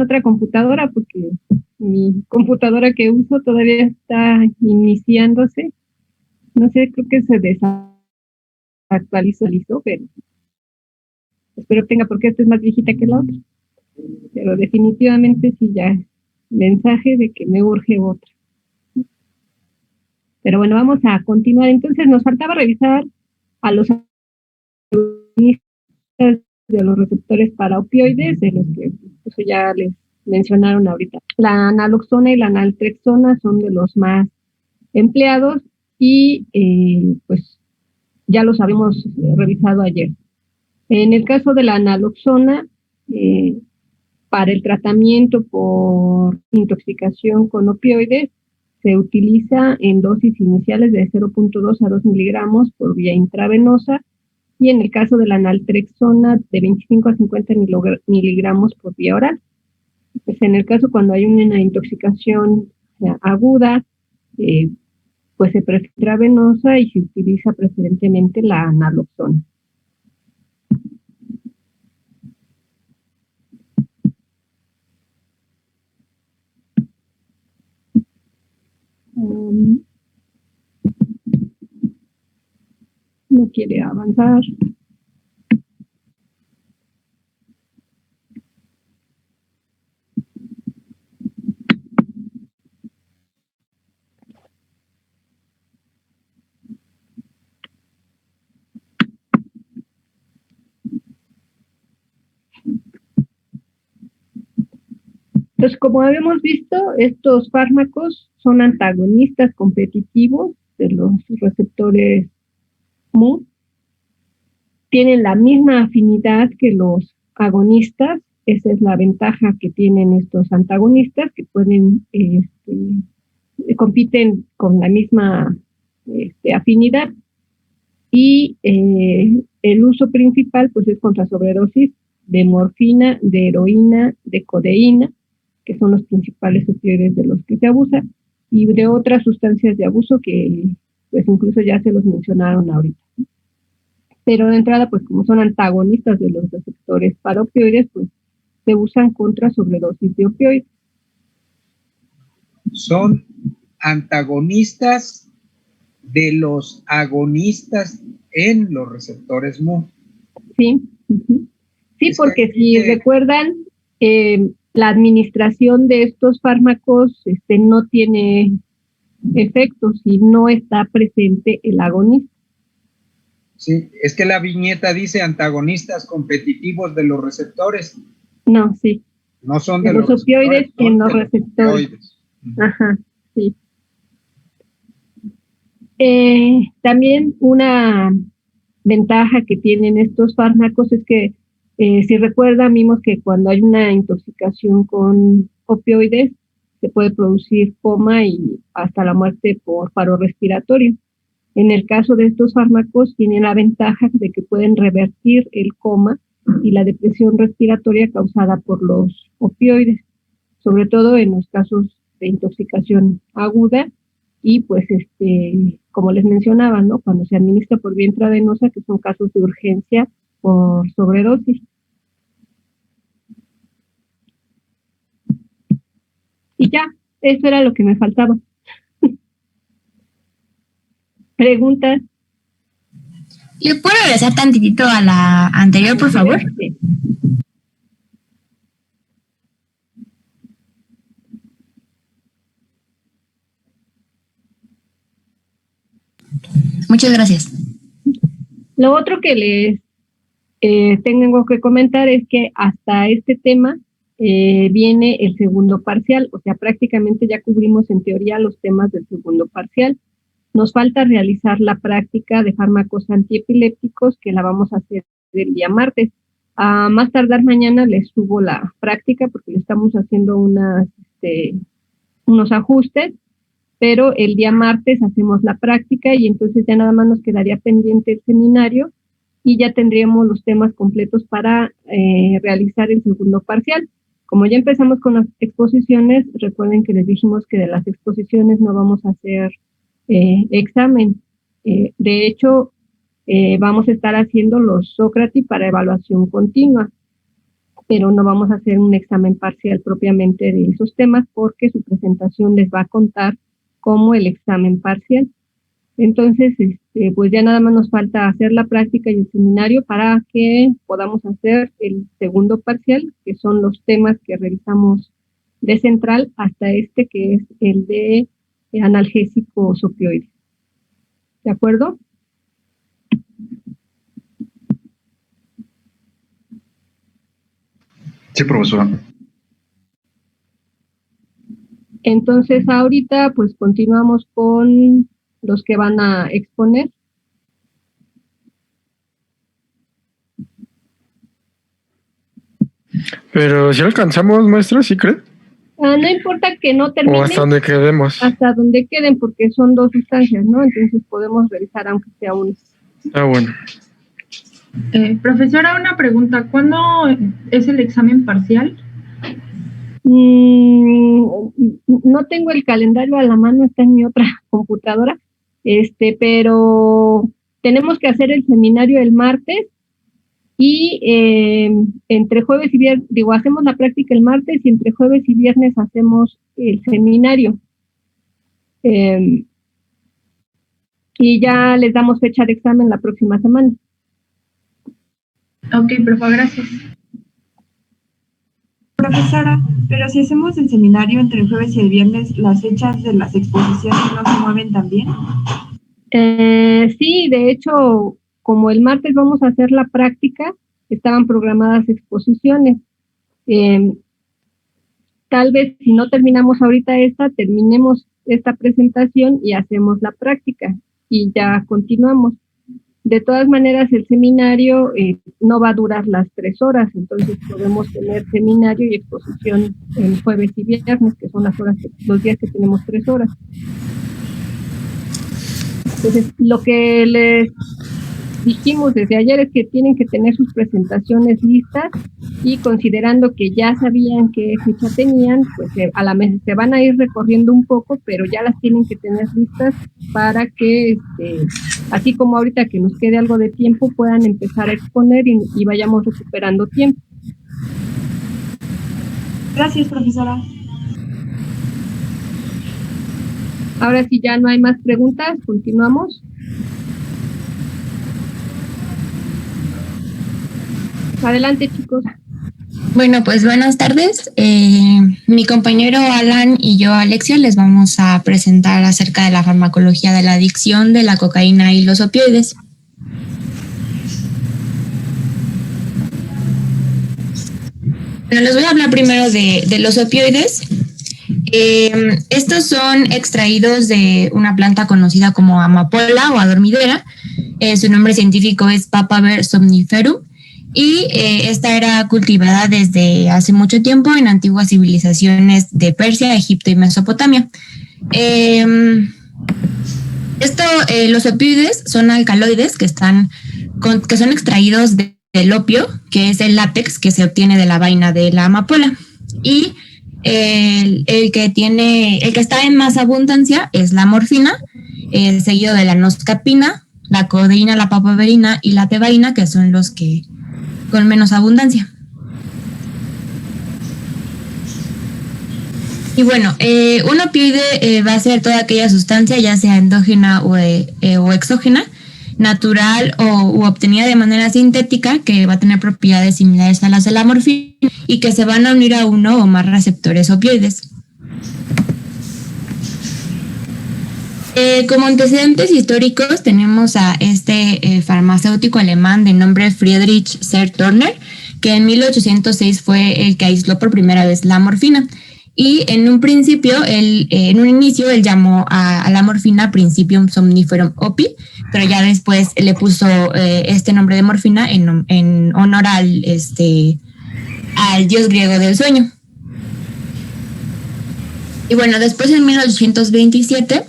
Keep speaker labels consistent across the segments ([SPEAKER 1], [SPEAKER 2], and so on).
[SPEAKER 1] otra computadora porque mi computadora que uso todavía está iniciándose. No sé, creo que se desactualizó, pero espero tenga porque esta es más viejita que la otra. Pero definitivamente sí ya mensaje de que me urge otra. Pero bueno, vamos a continuar. Entonces nos faltaba revisar a los de los receptores para opioides, de los que eso ya les mencionaron ahorita. La naloxona y la naltrexona son de los más empleados y pues ya los habíamos revisado ayer. En el caso de la naloxona, para el tratamiento por intoxicación con opioides, se utiliza en dosis iniciales de 0.2 a 2 miligramos por vía intravenosa, y en el caso de la naltrexona de 25 a 50 miligramos por vía oral. Pues en el caso cuando hay una intoxicación aguda, pues se prefiere intravenosa y se utiliza preferentemente la naloxona. No quiere avanzar. Entonces, como habíamos visto, estos fármacos son antagonistas competitivos de los receptores mu, tienen la misma afinidad que los agonistas. Esa es la ventaja que tienen estos antagonistas, que pueden, compiten con la misma afinidad, y el uso principal pues es contra sobredosis de morfina, de heroína, de codeína, que son los principales opioides de los que se abusa, y de otras sustancias de abuso que pues incluso ya se los mencionaron ahorita. Pero de entrada, pues como son antagonistas de los receptores para opioides, pues se usan contra sobredosis de opioides.
[SPEAKER 2] Son antagonistas de los agonistas en los receptores mu.
[SPEAKER 1] Sí, sí, porque si recuerdan, la administración de estos fármacos no tiene efectos si no está presente el agonista.
[SPEAKER 2] Sí, es que la viñeta dice antagonistas competitivos de los receptores.
[SPEAKER 1] No, sí.
[SPEAKER 2] No son
[SPEAKER 1] de los opioides en los receptores. Ajá, sí. También una ventaja que tienen estos fármacos es que, si recuerdan, vimos que cuando hay una intoxicación con opioides, se puede producir coma y hasta la muerte por paro respiratorio. En el caso de estos fármacos, tienen la ventaja de que pueden revertir el coma y la depresión respiratoria causada por los opioides, sobre todo en los casos de intoxicación aguda y pues como les mencionaba, ¿no? Cuando se administra por vía intravenosa, que son casos de urgencia por sobredosis. Y ya, eso era lo que me faltaba. ¿Preguntas?
[SPEAKER 3] ¿Le puedo regresar tantitito a la anterior, por favor?
[SPEAKER 1] Sí.
[SPEAKER 3] Muchas gracias.
[SPEAKER 1] Lo otro que les tengo que comentar es que hasta este tema viene el segundo parcial, o sea, prácticamente ya cubrimos en teoría los temas del segundo parcial. Nos falta realizar la práctica de fármacos antiepilépticos, que la vamos a hacer el día martes. A más tardar mañana les subo la práctica porque le estamos haciendo unos ajustes, pero el día martes hacemos la práctica y entonces ya nada más nos quedaría pendiente el seminario y ya tendríamos los temas completos para realizar el segundo parcial. Como ya empezamos con las exposiciones, recuerden que les dijimos que de las exposiciones no vamos a hacer examen. De hecho, vamos a estar haciendo los Sócrates para evaluación continua. pero no vamos a hacer un examen parcial propiamente de esos temas porque su presentación les va a contar como el examen parcial. Entonces, pues ya nada más nos falta hacer la práctica y el seminario para que podamos hacer el segundo parcial, que son los temas que revisamos de central hasta que es el de analgésicos opioides. ¿De acuerdo?
[SPEAKER 4] Sí, profesora.
[SPEAKER 1] Entonces, ahorita, pues continuamos con los que van a exponer.
[SPEAKER 5] Pero si alcanzamos, maestra, ¿sí cree?
[SPEAKER 1] No importa que no terminen.
[SPEAKER 5] O hasta donde quedemos.
[SPEAKER 1] Hasta donde queden, porque son 2 sustancias, ¿no? Entonces podemos revisar aunque sea una.
[SPEAKER 5] Ah, bueno.
[SPEAKER 6] Profesora, una pregunta. ¿Cuándo es el examen parcial?
[SPEAKER 1] No tengo el calendario a la mano, está en mi otra computadora, pero tenemos que hacer el seminario el martes y entre jueves y viernes, hacemos la práctica el martes y entre jueves y viernes hacemos el seminario. Y ya les damos fecha de examen la próxima semana.
[SPEAKER 6] Ok, profe, gracias.
[SPEAKER 7] Profesora, pero si hacemos el seminario entre el jueves y el viernes, ¿las fechas de las exposiciones no se mueven también?
[SPEAKER 1] Sí, de hecho, como el martes vamos a hacer la práctica, estaban programadas exposiciones. Tal vez si no terminamos ahorita terminemos esta presentación y hacemos la práctica y ya continuamos. De todas maneras, el seminario no va a durar las 3 horas, entonces podemos tener seminario y exposición el jueves y viernes, que son los días que tenemos 3 horas. Entonces, lo que les dijimos desde ayer es que tienen que tener sus presentaciones listas y considerando que ya sabían qué fecha tenían, pues a la vez se van a ir recorriendo un poco, pero ya las tienen que tener listas para que, así como ahorita que nos quede algo de tiempo, puedan empezar a exponer y vayamos recuperando tiempo.
[SPEAKER 7] Gracias, profesora.
[SPEAKER 1] Ahora sí ya no hay más preguntas, continuamos. Adelante, chicos.
[SPEAKER 3] Bueno, pues buenas tardes. Mi compañero Alan y yo, Alexia, les vamos a presentar acerca de la farmacología de la adicción de la cocaína y los opioides. Bueno, les voy a hablar primero de los opioides. Estos son extraídos de una planta conocida como amapola o adormidera. Su nombre científico es Papaver somniferum. Y esta era cultivada desde hace mucho tiempo en antiguas civilizaciones de Persia, Egipto y Mesopotamia. Los opioides son alcaloides que son extraídos del opio, que es el látex que se obtiene de la vaina de la amapola. Y el que está en más abundancia es la morfina, seguido de la noscapina, la codeína, la papaverina y la tebaína, que son los que con menos abundancia. Y bueno, un opioide va a ser toda aquella sustancia, ya sea endógena o exógena, natural u obtenida de manera sintética, que va a tener propiedades similares a las de la morfina y que se van a unir a uno o más receptores opioides. Como antecedentes históricos tenemos a este farmacéutico alemán de nombre Friedrich Serturner, que en 1806 fue el que aisló por primera vez la morfina. Y en un inicio él llamó a la morfina Principium somniferum opi, pero ya después le puso este nombre de morfina en honor al dios griego del sueño. Y bueno, después en 1827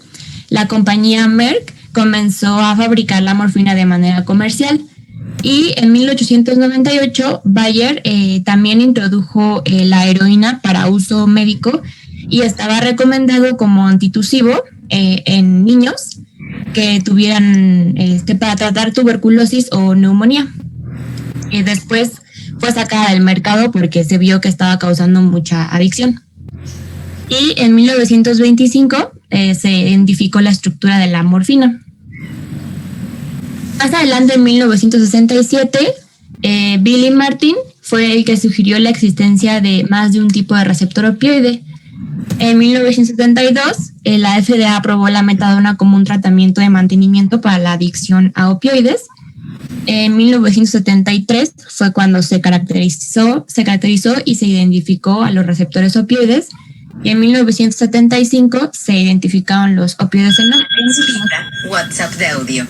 [SPEAKER 3] la compañía Merck comenzó a fabricar la morfina de manera comercial y en 1898 Bayer también introdujo la heroína para uso médico y estaba recomendado como antitusivo en niños que tuvieran para tratar tuberculosis o neumonía. Después fue sacada del mercado porque se vio que estaba causando mucha adicción. Y en 1925 se identificó la estructura de la morfina. Más adelante, en 1967, Billy Martin fue el que sugirió la existencia de más de un tipo de receptor opioide. En 1972, la FDA aprobó la metadona como un tratamiento de mantenimiento para la adicción a opioides. En 1973 fue cuando se caracterizó y se identificó a los receptores opioides. Y en 1975 se identificaron los opioides en
[SPEAKER 4] WhatsApp de audio.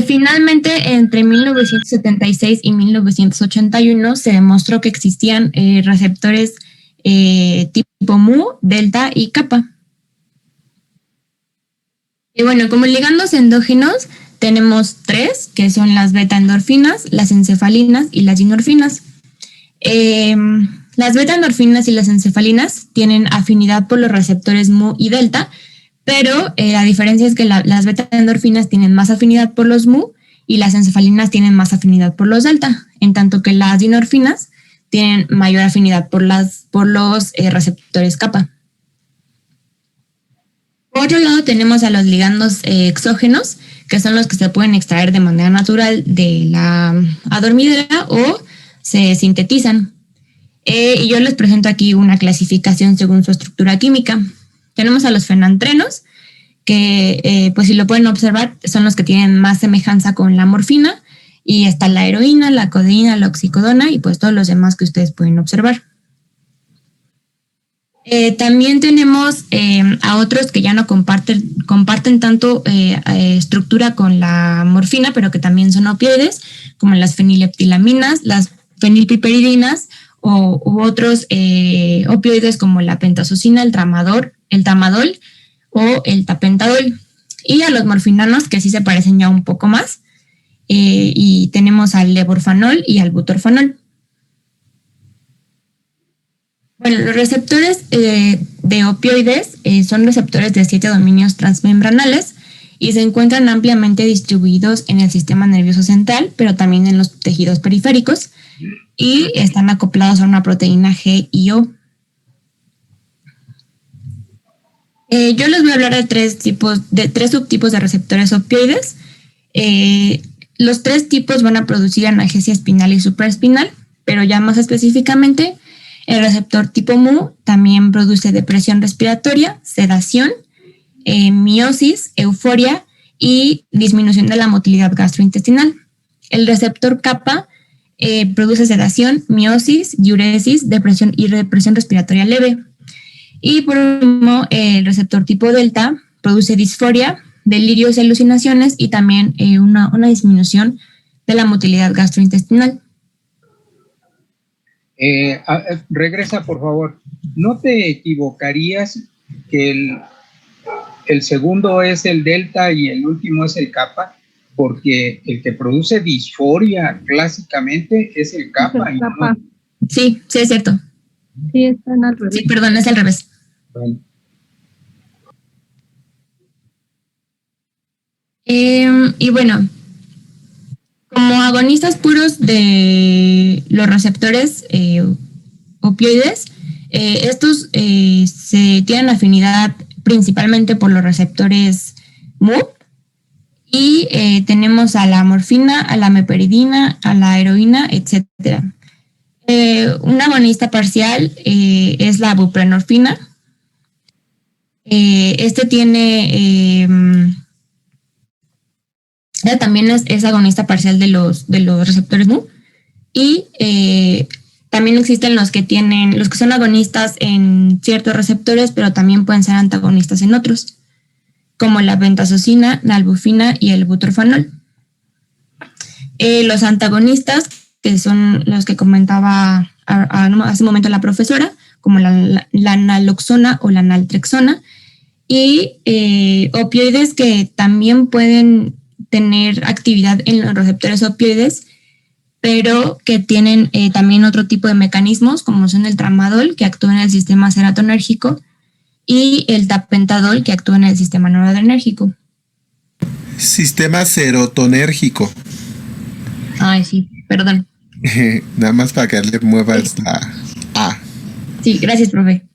[SPEAKER 3] Finalmente, entre 1976 y 1981 se demostró que existían receptores tipo mu, delta y kappa. Y bueno, como ligandos endógenos tenemos 3, que son las beta-endorfinas, las encefalinas y las dinorfinas. Las beta-endorfinas y las encefalinas tienen afinidad por los receptores mu y delta, pero la diferencia es que las beta-endorfinas tienen más afinidad por los mu y las encefalinas tienen más afinidad por los delta, en tanto que las dinorfinas tienen mayor afinidad por los receptores kappa. Por otro lado, tenemos a los ligandos exógenos, que son los que se pueden extraer de manera natural de la adormidera o se sintetizan. Y yo les presento aquí una clasificación según su estructura química. Tenemos a los fenantrenos, que pues si lo pueden observar, son los que tienen más semejanza con la morfina, y está la heroína, la codeína, la oxicodona y pues todos los demás que ustedes pueden observar. También tenemos a otros que ya no comparten tanto estructura con la morfina, pero que también son opioides, como las fenileptilaminas, las fenilpiperidinas u otros opioides como la pentazocina, el tramadol o el tapentadol. Y a los morfinanos, que sí se parecen ya un poco más, y tenemos al levorfanol y al butorfanol. Bueno, los receptores de opioides son receptores de 7 dominios transmembranales y se encuentran ampliamente distribuidos en el sistema nervioso central, pero también en los tejidos periféricos, y están acoplados a una proteína G y O. Yo les voy a hablar de tres subtipos de receptores opioides. Los 3 tipos van a producir analgesia espinal y supraespinal, pero ya más específicamente, el receptor tipo mu también produce depresión respiratoria, sedación, miosis, euforia y disminución de la motilidad gastrointestinal. El receptor kappa produce sedación, miosis, diuresis, depresión y depresión respiratoria leve. Y por último, el receptor tipo delta produce disforia, delirios y alucinaciones y también una disminución de la motilidad gastrointestinal.
[SPEAKER 2] Regresa, por favor. ¿No te equivocarías que el segundo es el delta y el último es el kappa? Porque el que produce disforia clásicamente es el kappa.
[SPEAKER 1] Es el kappa.
[SPEAKER 2] No.
[SPEAKER 3] Sí, es cierto.
[SPEAKER 1] Sí, están al revés.
[SPEAKER 3] Sí, perdón, es al revés.
[SPEAKER 2] Bueno.
[SPEAKER 3] Y bueno, como agonistas puros de los receptores opioides, estos se tienen afinidad principalmente por los receptores mu, y tenemos a la morfina, a la meperidina, a la heroína, etcétera. Un agonista parcial es la buprenorfina. También es agonista parcial de los receptores mu, y también existen los que son agonistas en ciertos receptores, pero también pueden ser antagonistas en otros, como la pentazocina, la albufina y el butorfanol. Los antagonistas, que son los que comentaba hace un momento la profesora, como la naloxona o la naltrexona, y opioides que también pueden tener actividad en los receptores opioides, pero que tienen también otro tipo de mecanismos, como son el tramadol, que actúa en el sistema serotonérgico, y el tapentadol, que actúa en el sistema noradrenérgico.
[SPEAKER 8] Sistema serotonérgico.
[SPEAKER 3] Ay, sí, perdón.
[SPEAKER 4] Nada más para que le muevas la A.
[SPEAKER 3] Sí, gracias, profe.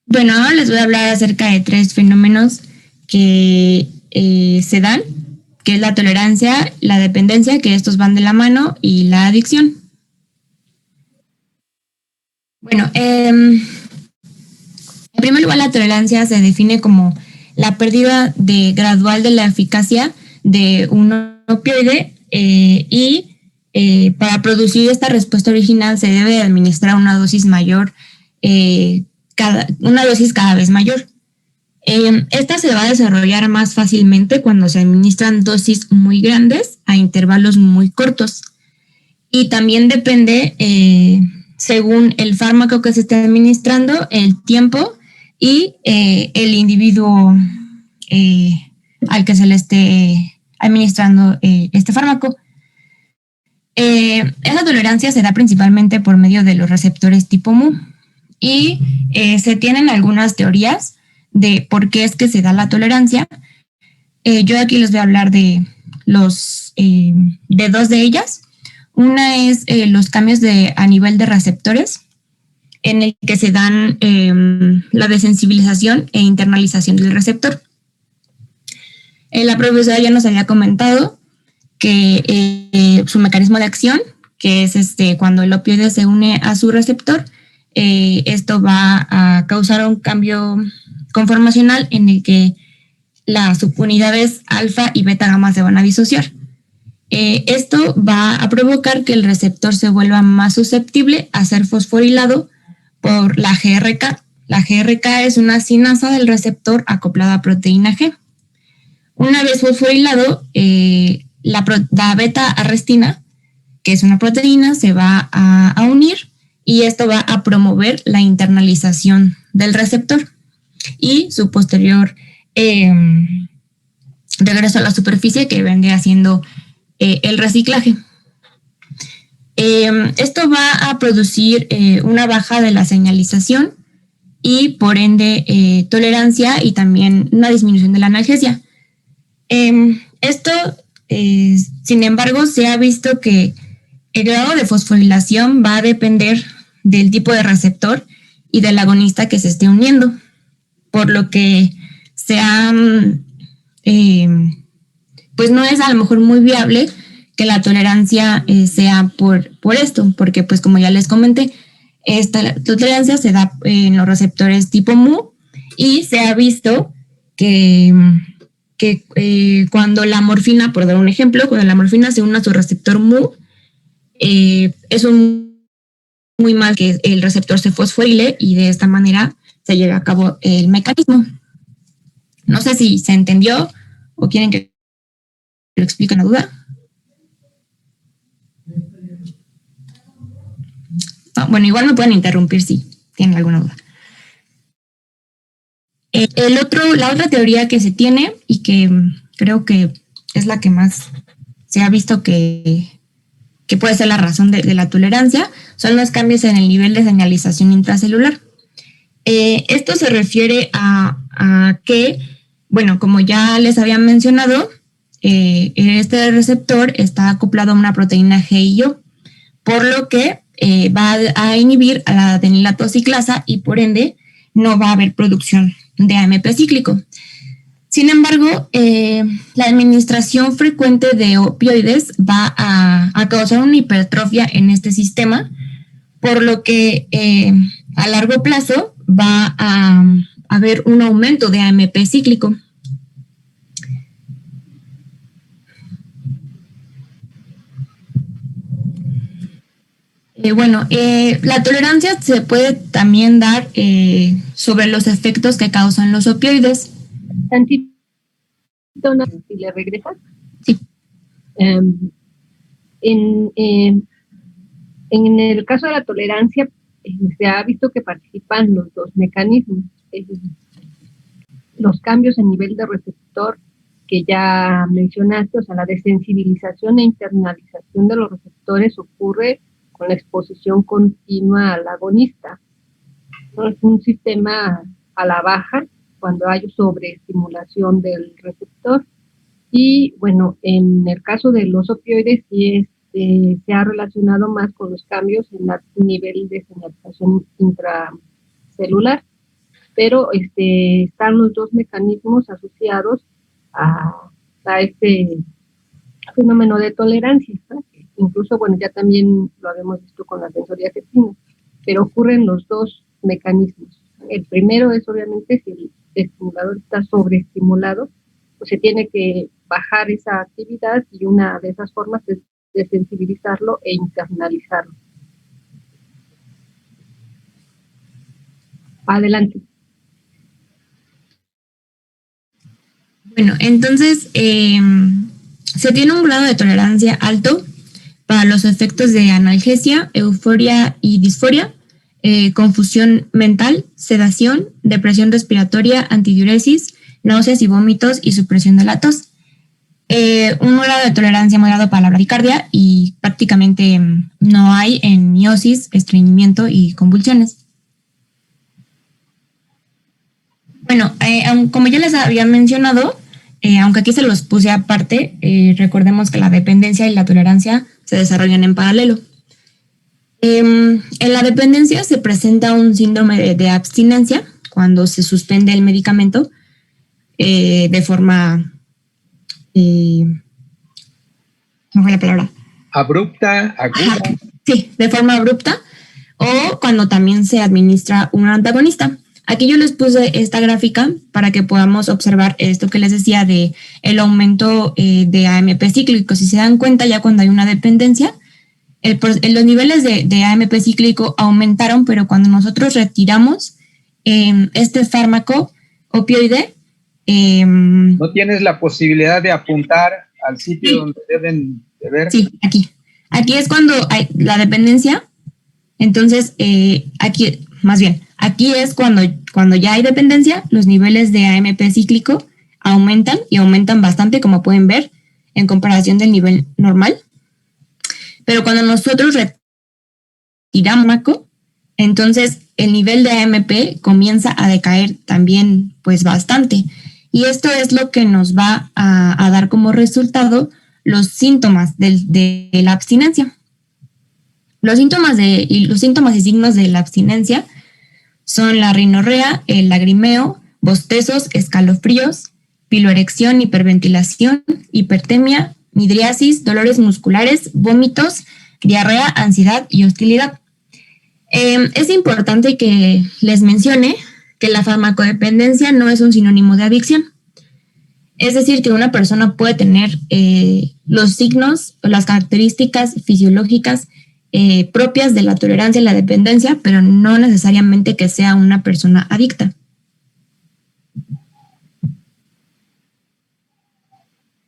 [SPEAKER 3] Bueno, ahora les voy a hablar acerca de 3 fenómenos que se dan, que es la tolerancia, la dependencia, que estos van de la mano, y la adicción. Bueno, en primer lugar, la tolerancia se define como la pérdida gradual de la eficacia de un opioide para producir esta respuesta original se debe administrar una dosis mayor, una dosis cada vez mayor. Esta se va a desarrollar más fácilmente cuando se administran dosis muy grandes a intervalos muy cortos. Y también depende, según el fármaco que se esté administrando, el tiempo y el individuo al que se le esté administrando este fármaco. Esa tolerancia se da principalmente por medio de los receptores tipo Mu y se tienen algunas teorías de por qué es que se da la tolerancia. Yo aquí les voy a hablar de 2 de ellas. Una es los cambios a nivel de receptores, en el que se dan la desensibilización e internalización del receptor. La profesora ya nos había comentado que su mecanismo de acción, que es cuando el opioide se une a su receptor, esto va a causar un cambio conformacional en el que las subunidades alfa y beta gamma se van a disociar. Esto va a provocar que el receptor se vuelva más susceptible a ser fosforilado por la GRK. La GRK es una sinasa del receptor acoplada a proteína G. Una vez fosforilado, la beta-arrestina, que es una proteína, se va a unir y esto va a promover la internalización del receptor y su posterior regreso a la superficie, que vendría siendo el reciclaje. Esto va a producir una baja de la señalización y por ende tolerancia y también una disminución de la analgesia. Esto, sin embargo, se ha visto que el grado de fosforilación va a depender del tipo de receptor y del agonista que se esté uniendo, por lo que pues no es a lo mejor muy viable que la tolerancia sea por esto, porque pues como ya les comenté, esta tolerancia se da en los receptores tipo Mu y se ha visto que cuando la morfina, por dar un ejemplo, cuando la morfina se une a su receptor Mu, es muy mal que el receptor se fosforile y de esta manera se lleve a cabo el mecanismo. No sé si se entendió o quieren que lo explique una duda. Bueno, igual me pueden interrumpir si tienen alguna duda. La otra teoría que se tiene y que creo que es la que más se ha visto que puede ser la razón de la tolerancia son los cambios en el nivel de señalización intracelular. Esto se refiere a que, bueno, como ya les había mencionado, este receptor está acoplado a una proteína GIO, por lo que va a inhibir a la adenilato ciclasa y por ende no va a haber producción de AMP cíclico. Sin embargo, la administración frecuente de opioides va a causar una hipertrofia en este sistema, por lo que a largo plazo va a haber un aumento de AMP cíclico. La tolerancia se puede también dar sobre los efectos que causan los opioides.
[SPEAKER 1] Tantito, si le regresas.
[SPEAKER 3] Sí.
[SPEAKER 1] En el caso de la tolerancia, se ha visto que participan los 2 mecanismos. Los cambios en nivel de receptor que ya mencionaste, o sea, la desensibilización e internalización de los receptores ocurre con la exposición continua al agonista. ¿No? Es un sistema a la baja cuando hay sobreestimulación del receptor Y bueno, en el caso de los opioides sí se ha relacionado más con los cambios en el nivel de señalización intracelular, pero están los dos mecanismos asociados a este fenómeno de tolerancia, ¿no? Incluso, bueno, ya también lo habíamos visto con la benzodiazepina, pero ocurren los dos mecanismos. El primero es, obviamente, si el estimulador está sobreestimulado, pues se tiene que bajar esa actividad, y una de esas formas es desensibilizarlo e internalizarlo. Adelante.
[SPEAKER 3] Bueno, entonces se tiene un grado de tolerancia alto para los efectos de analgesia, euforia y disforia, confusión mental, sedación, depresión respiratoria, antidiuresis, náuseas y vómitos y supresión de la tos. Un grado de tolerancia moderado para la bradicardia y prácticamente no hay en miosis, estreñimiento y convulsiones. Bueno, como ya les había mencionado, aunque aquí se los puse aparte, recordemos que la dependencia y la tolerancia se desarrollan en paralelo. En la dependencia se presenta un síndrome de abstinencia cuando se suspende el medicamento de forma... ¿cómo fue la palabra?
[SPEAKER 2] Abrupta, aguda.
[SPEAKER 3] Ajá, sí, de forma abrupta, o cuando también se administra un antagonista. Aquí yo les puse esta gráfica para que podamos observar esto que les decía de el aumento de AMP cíclico. Si se dan cuenta, ya cuando hay una dependencia, los niveles de AMP cíclico aumentaron, pero cuando nosotros retiramos este fármaco opioide...
[SPEAKER 2] ¿No tienes la posibilidad de apuntar al sitio donde deben de ver?
[SPEAKER 3] Sí, aquí. Aquí es cuando hay la dependencia. Entonces, aquí es cuando ya hay dependencia, los niveles de AMP cíclico aumentan y aumentan bastante, como pueden ver, en comparación del nivel normal. Pero cuando nosotros retiramos fármaco, entonces el nivel de AMP comienza a decaer también, pues bastante. Y esto es lo que nos va a dar como resultado los síntomas de la abstinencia. Los síntomas y signos de la abstinencia son la rinorrea, el lagrimeo, bostezos, escalofríos, piloerección, hiperventilación, hipertemia, midriasis, dolores musculares, vómitos, diarrea, ansiedad y hostilidad. Es importante que les mencione que la farmacodependencia no es un sinónimo de adicción. Es decir, que una persona puede tener los signos o las características fisiológicas propias de la tolerancia y la dependencia, pero no necesariamente que sea una persona adicta.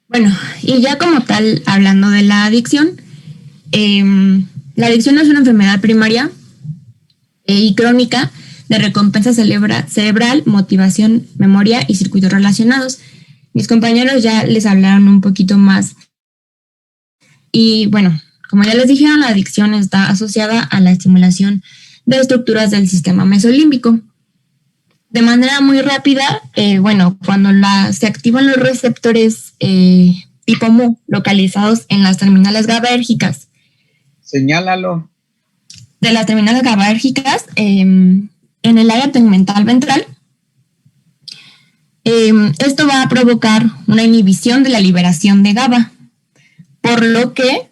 [SPEAKER 3] Bueno, y ya como tal, hablando de la adicción es una enfermedad primaria y crónica de recompensa cerebral, motivación, memoria y circuitos relacionados. Mis compañeros ya les hablaron un poquito más. Y bueno, como ya les dijeron, la adicción está asociada a la estimulación de estructuras del sistema mesolímbico. De manera muy rápida, cuando se activan los receptores tipo MU localizados en las terminales GABAérgicas.
[SPEAKER 2] Señálalo.
[SPEAKER 3] De las terminales GABAérgicas en el área tegmental ventral, esto va a provocar una inhibición de la liberación de GABA, por lo que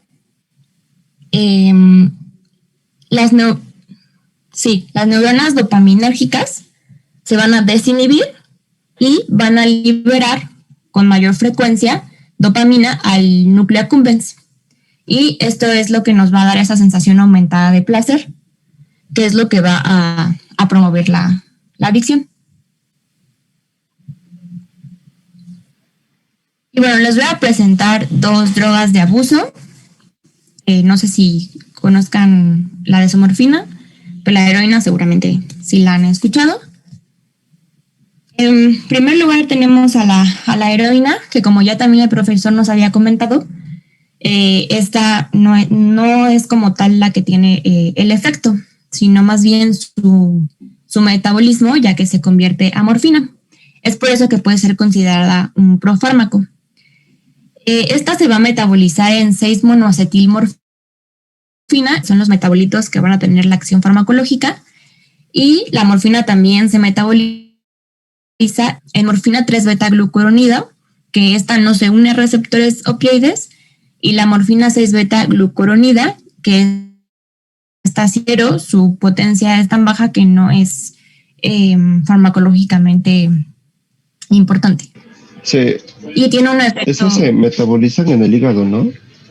[SPEAKER 3] las neuronas dopaminérgicas se van a desinhibir y van a liberar con mayor frecuencia dopamina al núcleo accumbens. Y esto es lo que nos va a dar esa sensación aumentada de placer, que es lo que va a promover la adicción. Y bueno, les voy a presentar dos drogas de abuso. No sé si conozcan la desomorfina, pero la heroína seguramente sí la han escuchado. En primer lugar tenemos a la heroína, que como ya también el profesor nos había comentado, esta no es como tal la que tiene el efecto, sino más bien su metabolismo, ya que se convierte a morfina. Es por eso que puede ser considerada un profármaco. Esta se va a metabolizar en 6-monoacetilmorfina, son los metabolitos que van a tener la acción farmacológica, y la morfina también se metaboliza en morfina 3-beta-glucuronida, que esta no se une a receptores opioides, y la morfina 6-beta-glucuronida, que está cero, su potencia es tan baja que no es farmacológicamente importante. Y tiene un efecto...
[SPEAKER 8] Esas se metabolizan en el hígado, ¿no?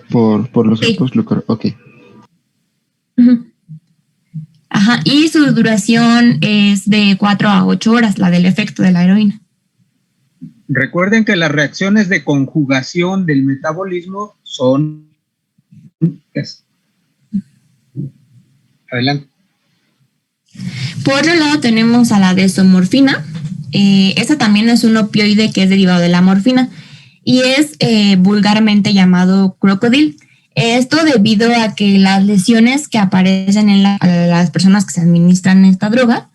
[SPEAKER 8] Por los grupos glucuronados. Ok.
[SPEAKER 3] Uh-huh. Ajá, y su duración es de 4 a 8 horas, la del efecto de la heroína.
[SPEAKER 2] Recuerden que las reacciones de conjugación del metabolismo son... Adelante.
[SPEAKER 3] Por otro lado tenemos a la desomorfina. Esta también es un opioide que es derivado de la morfina y es vulgarmente llamado crocodile. Esto debido a que las lesiones que aparecen en las personas que se administran esta droga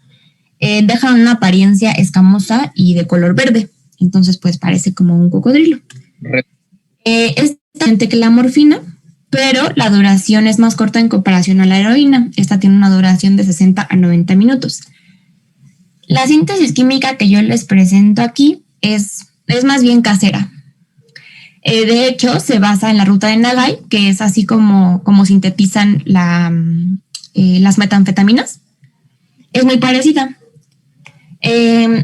[SPEAKER 3] dejan una apariencia escamosa y de color verde. Entonces, pues parece como un cocodrilo. Es diferente que la morfina, pero la duración es más corta en comparación a la heroína. Esta tiene una duración de 60 a 90 minutos. La síntesis química que yo les presento aquí es más bien casera. De hecho, se basa en la ruta de Nagai, que es así como sintetizan las metanfetaminas. Es muy parecida.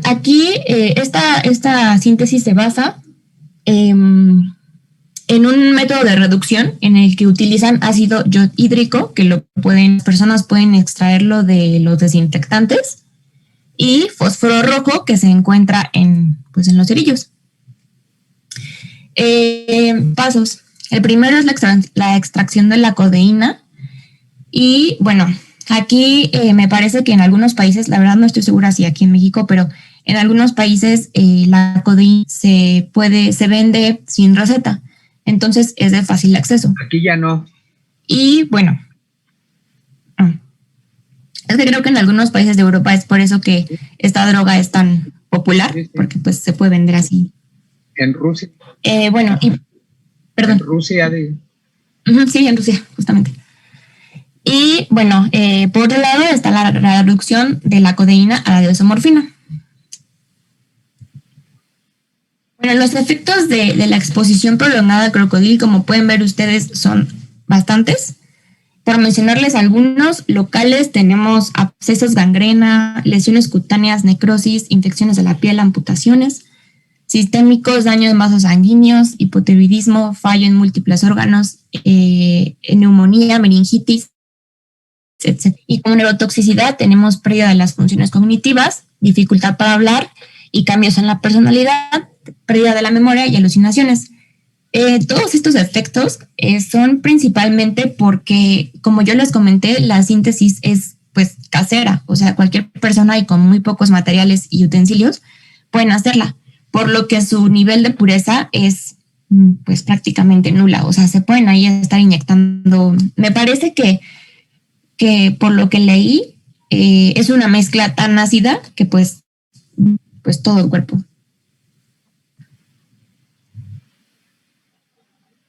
[SPEAKER 3] Aquí esta síntesis se basa en un método de reducción en el que utilizan ácido yodhídrico, que las personas pueden extraerlo de los desinfectantes, y fósforo rojo, que se encuentra en los cerillos. Pasos. El primero es la extracción de la codeína. Y bueno, aquí me parece que en algunos países, la verdad no estoy segura si aquí en México, pero en algunos países la codeína se vende sin receta. Entonces es de fácil acceso.
[SPEAKER 2] Aquí ya no.
[SPEAKER 3] Y bueno, es que creo que en algunos países de Europa es por eso que esta droga es tan popular, porque pues se puede vender así.
[SPEAKER 2] En Rusia.
[SPEAKER 3] Bueno, y perdón.
[SPEAKER 2] En Rusia.
[SPEAKER 3] Sí, en Rusia, justamente. Y bueno, por otro lado está la reducción de la codeína a la desomorfina. Bueno, los efectos de la exposición prolongada al crocodil, como pueden ver ustedes, son bastantes. Por mencionarles algunos locales, tenemos abscesos, gangrena, lesiones cutáneas, necrosis, infecciones de la piel, amputaciones. Sistémicos, daño de vasos sanguíneos, hipotiroidismo, fallo en múltiples órganos, neumonía, meningitis, etc. Y como neurotoxicidad tenemos pérdida de las funciones cognitivas, dificultad para hablar y cambios en la personalidad, pérdida de la memoria y alucinaciones. Todos estos efectos son principalmente porque, como yo les comenté, la síntesis es pues casera, o sea, cualquier persona y con muy pocos materiales y utensilios pueden hacerla, por lo que su nivel de pureza es pues prácticamente nula, o sea, se pueden ahí estar inyectando. Me parece que por lo que leí es una mezcla tan ácida que pues todo el cuerpo.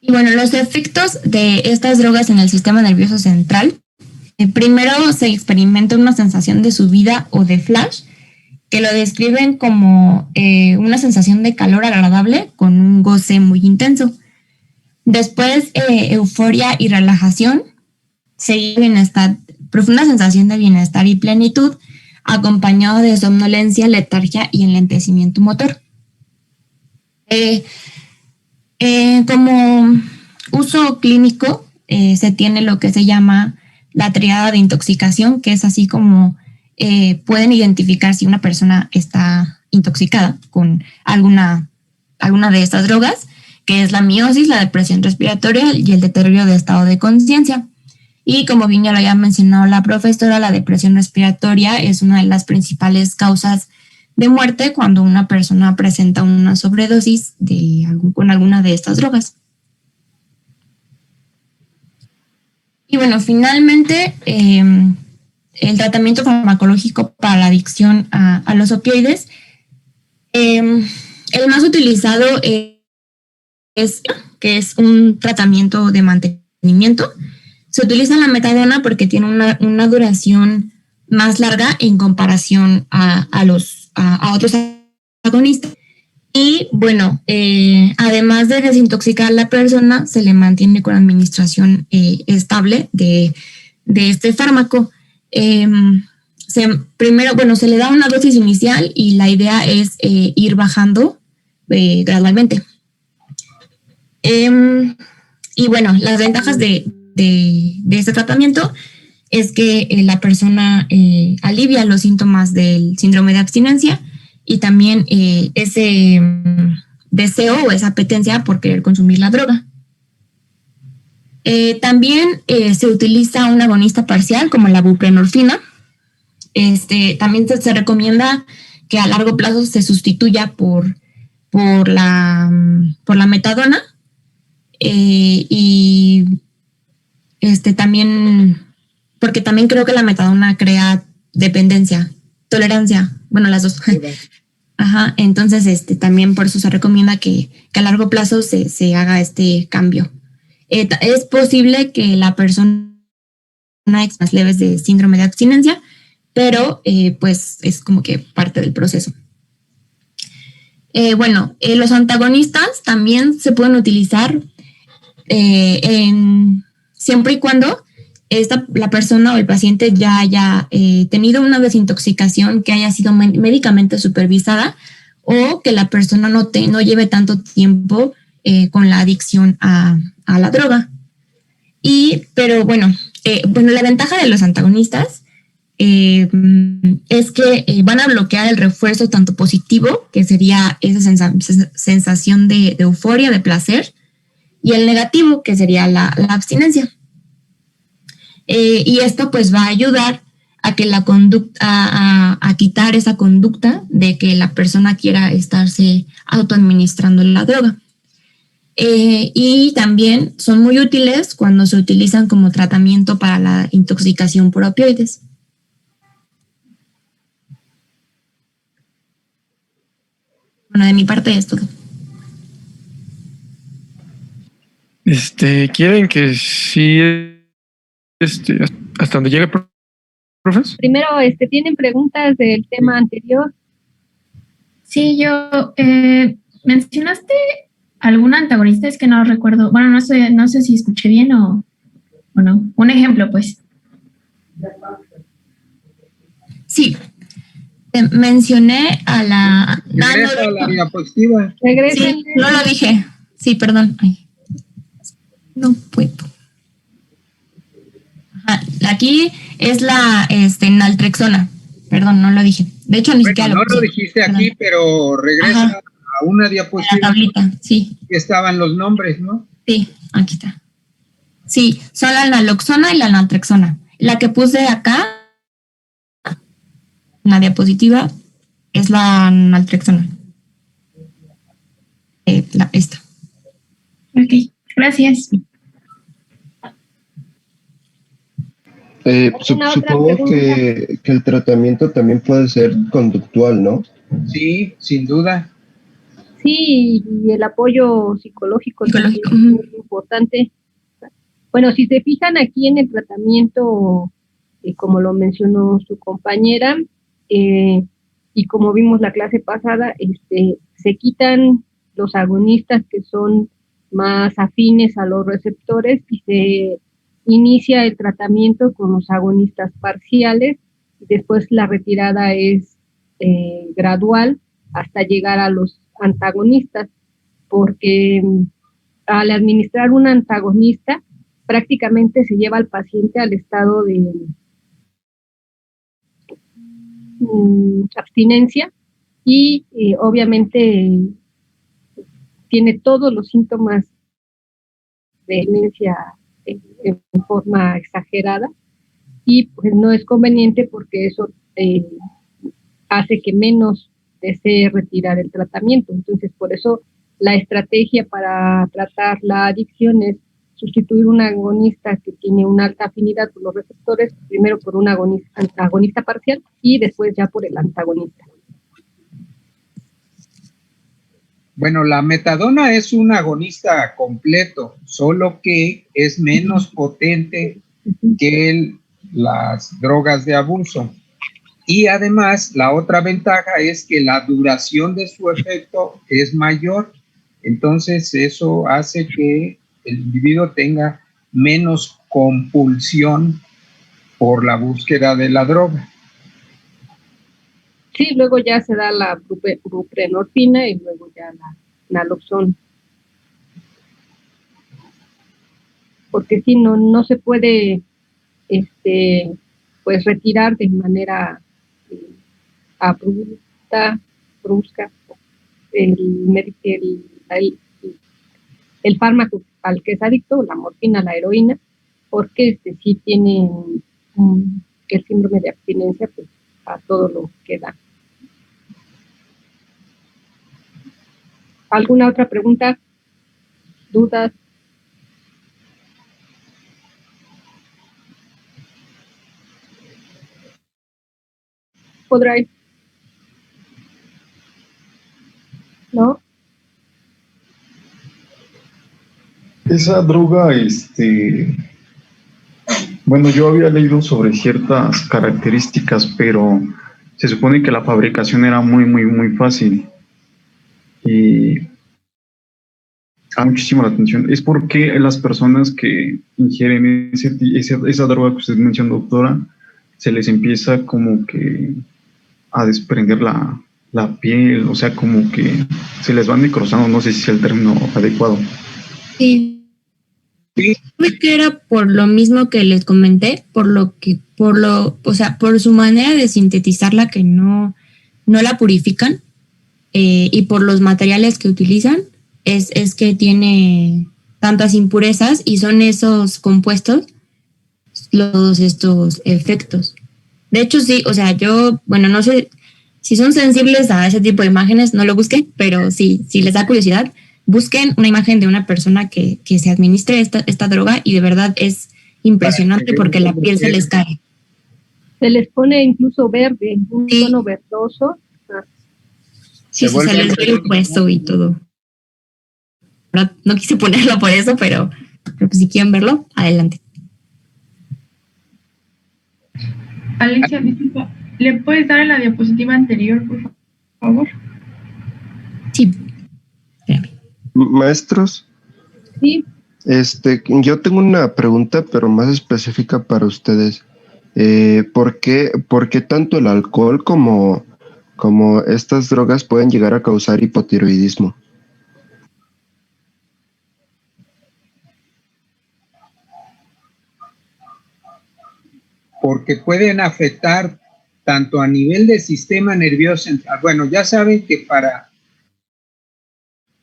[SPEAKER 3] Y bueno, los efectos de estas drogas en el sistema nervioso central. Primero se experimenta una sensación de subida o de flash, que lo describen como una sensación de calor agradable con un goce muy intenso. Después, euforia y relajación, seguida bienestar, profunda sensación de bienestar y plenitud, acompañado de somnolencia, letargia y enlentecimiento motor. Como uso clínico, se tiene lo que se llama la triada de intoxicación, que es así como pueden identificar si una persona está intoxicada con alguna de estas drogas, que es la miosis, la depresión respiratoria y el deterioro de estado de conciencia. Y como bien ya lo había mencionado la profesora, la depresión respiratoria es una de las causas de muerte cuando una persona presenta una sobredosis con alguna de estas drogas. Y bueno, finalmente, el tratamiento farmacológico para la adicción a los opioides, el más utilizado es que es un tratamiento de mantenimiento. Se utiliza la metadona porque tiene una duración más larga en comparación a otros agonistas. Y bueno, además de desintoxicar a la persona, se le mantiene con administración estable de este fármaco. Primero, bueno, se le da una dosis inicial y la idea es ir bajando gradualmente. Y bueno, las ventajas de este tratamiento es que la persona alivia los síntomas del síndrome de abstinencia y también ese deseo o esa apetencia por querer consumir la droga. También se utiliza un agonista parcial como la buprenorfina. También se recomienda que a largo plazo se sustituya por la metadona. Y también, porque también creo que la metadona crea dependencia, tolerancia, bueno, las dos. Ajá, entonces también por eso se recomienda que a largo plazo se haga este cambio. Es posible que la persona tenga más leves de síndrome de abstinencia, pero pues es como que parte del proceso. Los antagonistas también se pueden utilizar siempre y cuando la persona o el paciente ya haya tenido una desintoxicación que haya sido médicamente supervisada o que la persona no lleve tanto tiempo con la adicción a la droga. Pero la ventaja de los antagonistas es que van a bloquear el refuerzo tanto positivo, que sería esa sensación de euforia, de placer, y el negativo, que sería la abstinencia. Y esto pues va a ayudar a que la conducta, a quitar esa conducta de que la persona quiera estarse autoadministrando la droga. Y también son muy útiles cuando se utilizan como tratamiento para la intoxicación por opioides. Bueno, de mi parte es todo.
[SPEAKER 5] ¿Quieren que sí, hasta donde llegue, profes?
[SPEAKER 1] Primero, ¿tienen preguntas del tema anterior?
[SPEAKER 6] Sí, yo mencionaste algún antagonista, es que no recuerdo. Bueno, no sé si escuché bien o no. Un ejemplo, pues.
[SPEAKER 3] Sí. Mencioné a la...
[SPEAKER 2] Regresa a la diapositiva.
[SPEAKER 3] Sí, no lo dije. Sí, perdón. Ay. No puedo. Ajá. Aquí es la naltrexona. Perdón, no lo dije. De hecho, ni siquiera
[SPEAKER 2] no lo dijiste aquí, pero regresa a una diapositiva.
[SPEAKER 3] La tablita, sí.
[SPEAKER 2] Que estaban los nombres, ¿no?
[SPEAKER 3] Sí, aquí está. Sí, son la naloxona y la naltrexona. La que puse acá, en la diapositiva, es la naltrexona. Esta.
[SPEAKER 6] Ok, gracias.
[SPEAKER 8] Supongo que el tratamiento también puede ser conductual, ¿no?
[SPEAKER 2] Sí, sin duda.
[SPEAKER 1] Sí, y el apoyo psicológico también es muy importante. Bueno, si se fijan aquí en el tratamiento, como lo mencionó su compañera, y como vimos la clase pasada, se quitan los agonistas que son más afines a los receptores y se inicia el tratamiento con los agonistas parciales y después la retirada es gradual hasta llegar a los antagonistas, porque al administrar un antagonista prácticamente se lleva al paciente al estado de abstinencia y obviamente tiene todos los síntomas de demencia en forma exagerada y pues no es conveniente porque eso hace que menos desee retirar el tratamiento. Entonces, por eso la estrategia para tratar la adicción es sustituir un agonista que tiene una alta afinidad por los receptores, primero por un agonista parcial y después ya por el antagonista.
[SPEAKER 2] Bueno, la metadona es un agonista completo, solo que es menos potente que las drogas de abuso. Y además, la otra ventaja es que la duración de su efecto es mayor. Entonces, eso hace que el individuo tenga menos compulsión por la búsqueda de la droga.
[SPEAKER 1] Sí, luego ya se da la buprenorfina y luego ya la naloxona. Porque si no se puede pues retirar de manera brusca el fármaco al que es adicto, la morfina, la heroína, porque sí tiene el síndrome de abstinencia pues, a todo lo que da. ¿Alguna otra pregunta? ¿Dudas? ¿Podrá ir? ¿No?
[SPEAKER 9] Esa droga, bueno, yo había leído sobre ciertas características, pero se supone que la fabricación era muy fácil. Y llama muchísimo la atención. Es porque las personas que ingieren esa droga que usted mencionó, doctora, se les empieza como que a desprender la piel, o sea, como que se les van necrosando, no sé si es el término adecuado.
[SPEAKER 3] Sí. Creo que era por lo mismo que les comenté, o sea, por su manera de sintetizarla que no la purifican, y por los materiales que utilizan, es que tiene tantas impurezas y son esos compuestos estos efectos. De hecho, sí, o sea, bueno, no sé si son sensibles a ese tipo de imágenes, no lo busquen, pero sí, si les da curiosidad, busquen una imagen de una persona que se administre esta droga y de verdad es impresionante porque la piel se les cae.
[SPEAKER 1] Se les pone incluso verde, un tono verdoso.
[SPEAKER 3] Sí, se les ve el hueso y todo. No quise ponerlo por eso, pero pues si quieren verlo, adelante.
[SPEAKER 6] Alexia, disculpa, ¿le puedes dar en la diapositiva anterior, por favor?
[SPEAKER 3] Sí. Espérame.
[SPEAKER 8] Maestros.
[SPEAKER 1] Sí.
[SPEAKER 8] Yo tengo una pregunta, pero más específica para ustedes. ¿Por qué tanto el alcohol como estas drogas pueden llegar a causar hipotiroidismo?
[SPEAKER 2] Porque pueden afectar tanto a nivel del sistema nervioso central. Bueno, ya saben que para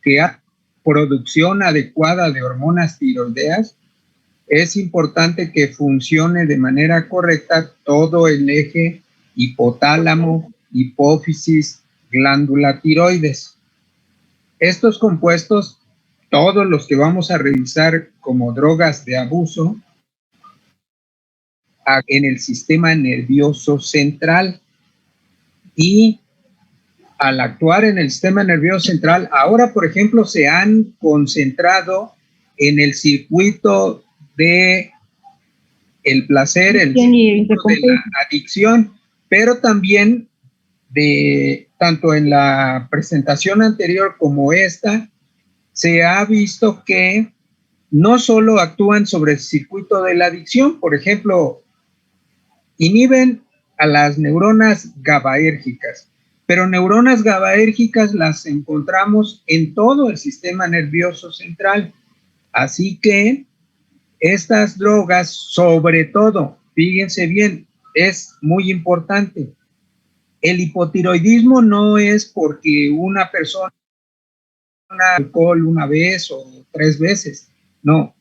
[SPEAKER 2] que haya producción adecuada de hormonas tiroideas, es importante que funcione de manera correcta todo el eje hipotálamo, hipófisis, glándula tiroides. Estos compuestos, todos los que vamos a revisar como drogas de abuso, en el sistema nervioso central, y al actuar en el sistema nervioso central, ahora por ejemplo se han concentrado en el circuito de el placer, el circuito de la adicción, pero también tanto en la presentación anterior como esta, se ha visto que no solo actúan sobre el circuito de la adicción, por ejemplo, inhiben a las neuronas GABAérgicas, pero neuronas GABAérgicas las encontramos en todo el sistema nervioso central. Así que estas drogas, sobre todo, fíjense bien, es muy importante. El hipotiroidismo no es porque una persona alcohol una vez o 3 veces, no.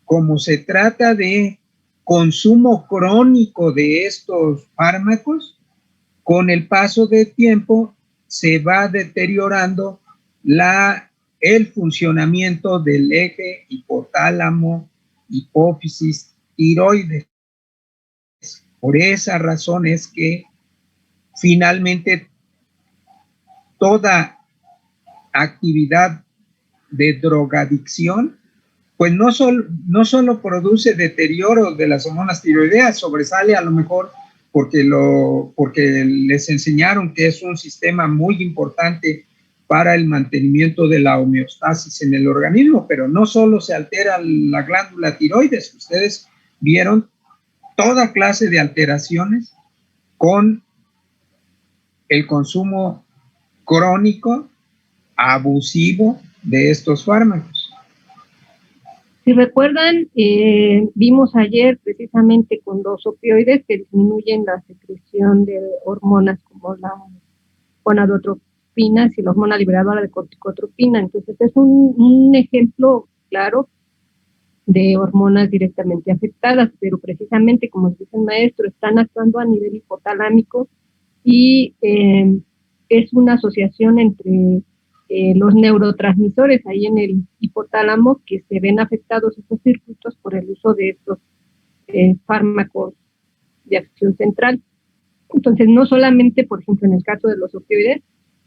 [SPEAKER 2] Como se trata de consumo crónico de estos fármacos, con el paso del tiempo se va deteriorando el funcionamiento del eje hipotálamo, hipófisis, tiroides. Por esa razón es que finalmente toda actividad de drogadicción, pues no solo produce deterioro de las hormonas tiroideas, sobresale a lo mejor porque les enseñaron que es un sistema muy importante para el mantenimiento de la homeostasis en el organismo, pero no solo se altera la glándula tiroides, ustedes vieron toda clase de alteraciones con el consumo crónico, abusivo de estos fármacos.
[SPEAKER 1] Si recuerdan, vimos ayer precisamente con los opioides que disminuyen la secreción de hormonas como la gonadotropina y la hormona liberadora de corticotropina. Entonces es un ejemplo claro de hormonas directamente afectadas, pero precisamente, como dice el maestro, están actuando a nivel hipotalámico y es una asociación entre los neurotransmisores ahí en el hipotálamo que se ven afectados estos circuitos por el uso de estos fármacos de acción central. Entonces, no solamente, por ejemplo, en el caso de los opioides,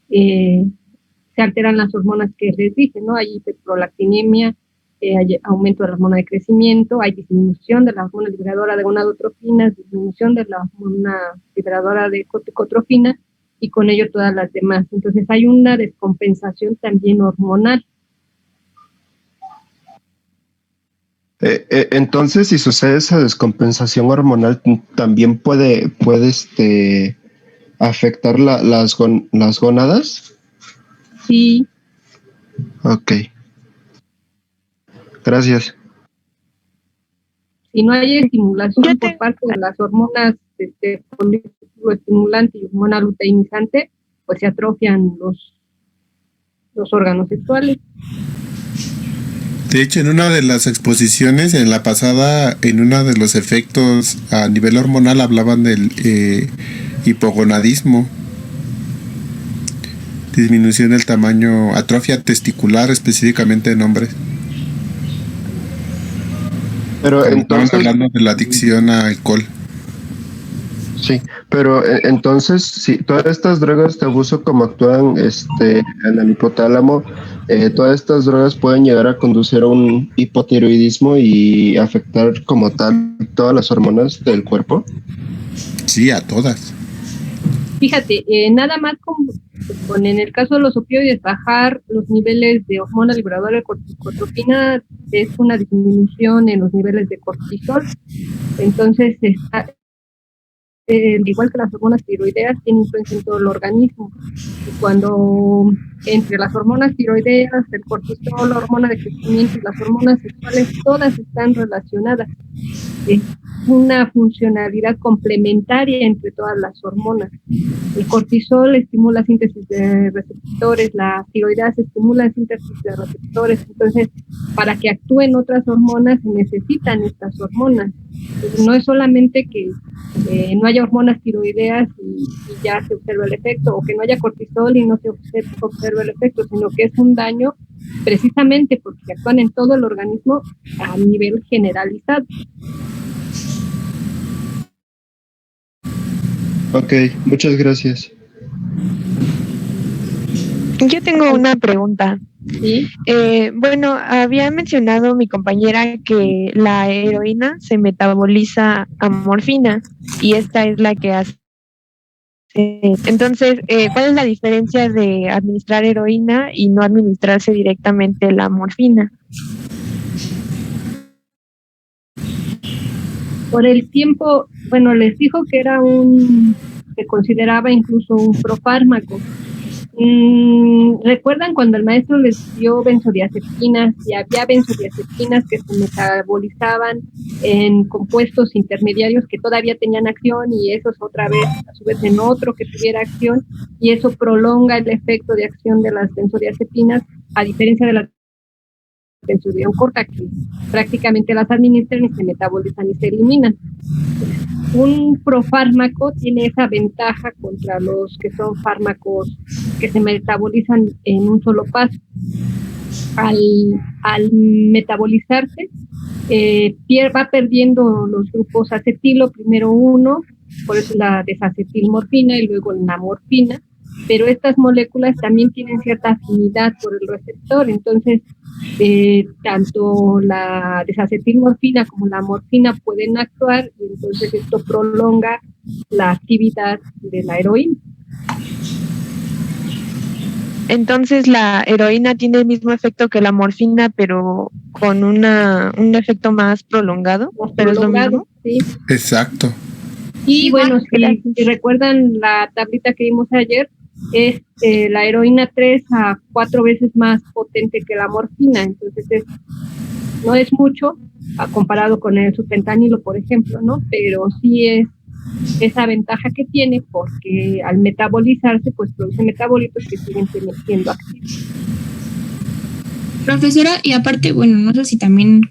[SPEAKER 1] se alteran las hormonas que les dije, ¿no? Hay hiperprolactinemia, hay aumento de la hormona de crecimiento, hay disminución de la hormona liberadora de gonadotropinas, disminución de la hormona liberadora de corticotropina, y con ello todas las demás. Entonces hay una descompensación también hormonal.
[SPEAKER 8] Entonces, si sucede esa descompensación hormonal, también puede afectar las gónadas.
[SPEAKER 1] Sí.
[SPEAKER 8] Ok. Gracias.
[SPEAKER 1] Si no hay estimulación por parte de las hormonas estimulantes y hormona luteinizante, pues se atrofian los órganos sexuales.
[SPEAKER 4] De hecho, en una de las exposiciones, en la pasada, en uno de los efectos a nivel hormonal, hablaban del hipogonadismo, disminución del tamaño, atrofia testicular específicamente en hombres.
[SPEAKER 8] Pero entonces,
[SPEAKER 4] estamos hablando de la adicción a alcohol.
[SPEAKER 8] Sí, pero entonces, si todas estas drogas de abuso como actúan en el hipotálamo, todas estas drogas pueden llegar a conducir a un hipotiroidismo y afectar como tal todas las hormonas del cuerpo.
[SPEAKER 4] Sí, a todas.
[SPEAKER 1] Fíjate, nada más con en el caso de los opioides, bajar los niveles de hormona liberadora de corticotropina es una disminución en los niveles de cortisol. Entonces, igual que las hormonas tiroideas, tiene influencia en todo el organismo. Y cuando entre las hormonas tiroideas, el cortisol, la hormona de crecimiento y las hormonas sexuales, todas están relacionadas. Es una funcionalidad complementaria entre todas las hormonas. El cortisol estimula síntesis de receptores, la tiroideas estimula síntesis de receptores. Entonces, para que actúen otras hormonas, se necesitan estas hormonas. Entonces, no es solamente que no haya hormonas tiroideas y ya se observa el efecto, o que no haya cortisol y no se observa el efecto, sino que es un daño precisamente porque actúan en todo el organismo a nivel generalizado.
[SPEAKER 8] Ok, muchas gracias.
[SPEAKER 10] Yo tengo una pregunta.
[SPEAKER 1] ¿Sí?
[SPEAKER 10] Bueno, había mencionado mi compañera que la heroína se metaboliza a morfina y esta es la que hace. Entonces, ¿cuál es la diferencia de administrar heroína y no administrarse directamente la morfina?
[SPEAKER 1] Por el tiempo, bueno, les dijo que era se consideraba incluso un profármaco. ¿Recuerdan cuando el maestro les dio benzodiazepinas y había benzodiazepinas que se metabolizaban en compuestos intermediarios que todavía tenían acción y esos otra vez a su vez en otro que tuviera acción y eso prolonga el efecto de acción de las benzodiazepinas a diferencia de las benzodiazepina corta que prácticamente las administran y se metabolizan y se eliminan? Un profármaco tiene esa ventaja contra los que son fármacos que se metabolizan en un solo paso. Al metabolizarse, va perdiendo los grupos acetilo, primero uno, por eso la desacetilmorfina y luego la morfina, pero estas moléculas también tienen cierta afinidad por el receptor, entonces tanto la desacetilmorfina como la morfina pueden actuar y entonces esto prolonga la actividad de la heroína.
[SPEAKER 10] Entonces la heroína tiene el mismo efecto que la morfina, pero con un efecto más prolongado, pero es lo mismo.
[SPEAKER 1] Sí.
[SPEAKER 4] Exacto.
[SPEAKER 1] Y bueno, si recuerdan la tablita que vimos ayer, es la heroína 3 a 4 veces más potente que la morfina, entonces no es mucho comparado con el subentanilo, por ejemplo, ¿no? Pero sí es esa ventaja que tiene porque al metabolizarse, pues produce metabolitos que siguen siendo activos.
[SPEAKER 3] Profesora, y aparte, bueno, no sé si también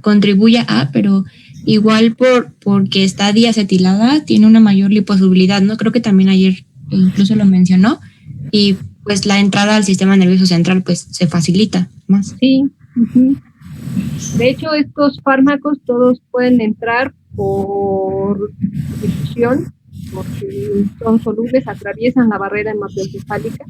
[SPEAKER 3] contribuya pero igual porque está diacetilada, tiene una mayor liposolubilidad, ¿no? Creo que también ayer incluso lo mencionó, y pues la entrada al sistema nervioso central pues se facilita más.
[SPEAKER 1] Sí. Uh-huh. De hecho, estos fármacos todos pueden entrar por difusión, porque son solubles, atraviesan la barrera hematoencefálica,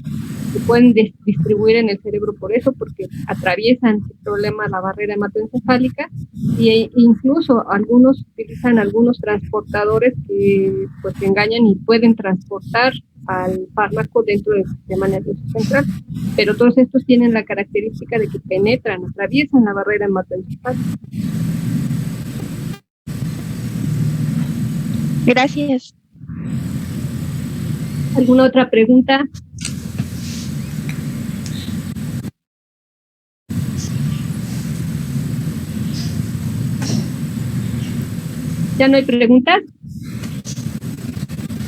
[SPEAKER 1] se pueden distribuir en el cerebro por eso, porque atraviesan sin problema la barrera hematoencefálica, e incluso algunos utilizan algunos transportadores que pues engañan y pueden transportar al fármaco dentro del sistema nervioso central, pero todos estos tienen la característica de que penetran, atraviesan la barrera hematoencefálica.
[SPEAKER 10] Gracias.
[SPEAKER 1] ¿Alguna otra pregunta? ¿Ya no hay preguntas?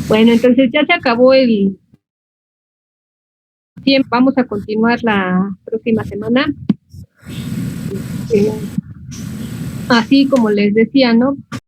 [SPEAKER 1] Bueno, entonces ya se acabó el tiempo. Vamos a continuar la próxima semana. Así como les decía, ¿no?